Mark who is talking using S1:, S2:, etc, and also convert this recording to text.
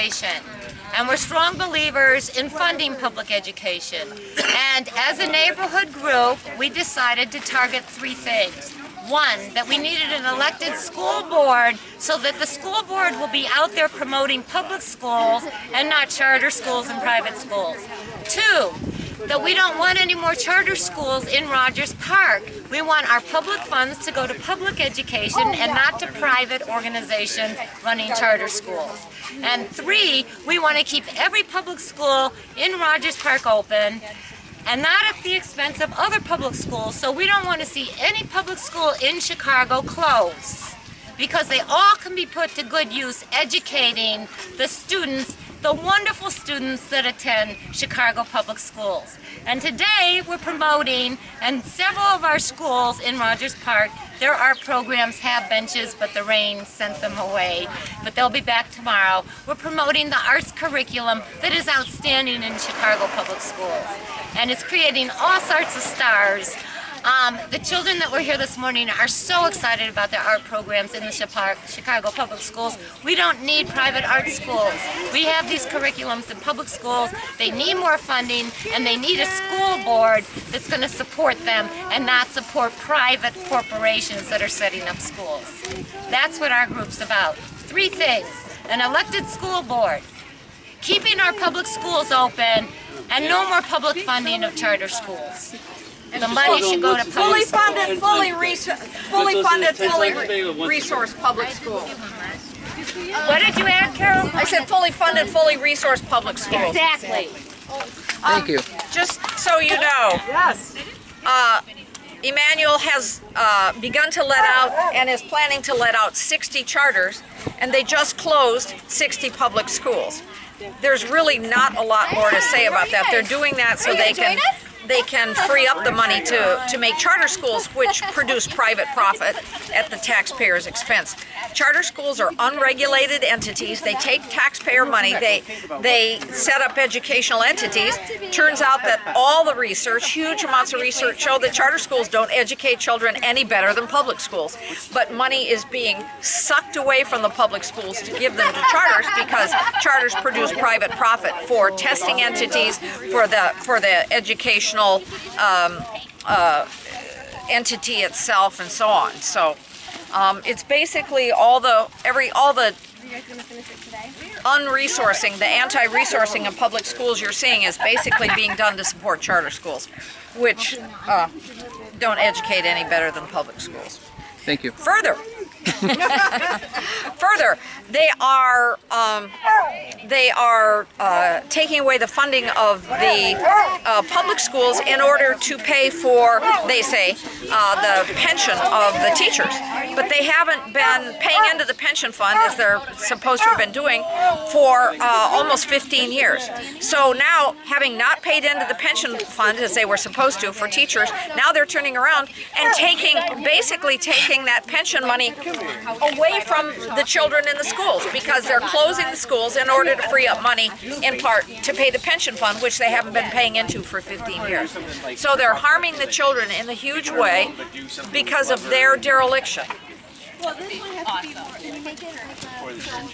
S1: education. And we're strong believers in funding public education. And as a neighborhood group, we decided to target 3 things. One, that we needed an elected school board so that the school board will be out there promoting public schools and not charter schools and private schools. 2, that we don't want any more charter schools in Rogers Park. We want our public funds to go to public education and not to private organizations running charter schools. And 3, we want to keep every public school in Rogers Park open and not at the expense of other public schools. So we don't want to see any public school in Chicago close, because they all can be put to good use educating the students, the wonderful students that attend Chicago public schools. And today we're promoting, and several of our schools in Rogers Park, their art programs have benches, but the rain sent them away. But they'll be back tomorrow. We're promoting the arts curriculum that is outstanding in Chicago public schools. And it's creating all sorts of stars. The children that were here this morning are so excited about their art programs in the Chicago public schools. We don't need private art schools. We have these curriculums in public schools. They need more funding, and they need a school board that's going to support them and not support private corporations that are setting up schools. That's what our group's about. 3 things: an elected school board, keeping our public schools open, and no more public funding of charter schools. The money should go to
S2: fully
S1: public
S2: funded, fully resourced public schools.
S1: What did you add, Carol?
S2: I said fully funded, fully resourced public schools.
S1: Exactly.
S3: Thank you.
S2: Just so you know,
S1: Yes.
S2: Emmanuel has begun to let out and is planning to let out 60 charters, and they just closed 60 public schools. There's really not a lot more to say about that. They're doing that so they can free up the money to make charter schools, which produce private profit at the taxpayer's expense. Charter schools are unregulated entities. They take taxpayer money. They set up educational entities. Turns out that all the research, huge amounts of research, show that charter schools don't educate children any better than public schools. But money is being sucked away from the public schools to give them to charters, because charters produce private profit for testing entities, for the educational entity itself, and so on. So it's basically all the unresourcing, the anti-resourcing of public schools you're seeing is basically being done to support charter schools, which don't educate any better than public schools.
S3: Thank you.
S2: Further, they are taking away the funding of the public schools in order to pay for, they say, the pension of the teachers. But they haven't been paying into the pension fund, as they're supposed to have been doing, for almost 15 years. So now, having not paid into the pension fund as they were supposed to for teachers, now they're turning around and basically taking that pension money away from the children in the schools, because they're closing the schools in order to free up money, in part, to pay the pension fund, which they haven't been paying into for 15 years. So they're harming the children in a huge way because of their dereliction.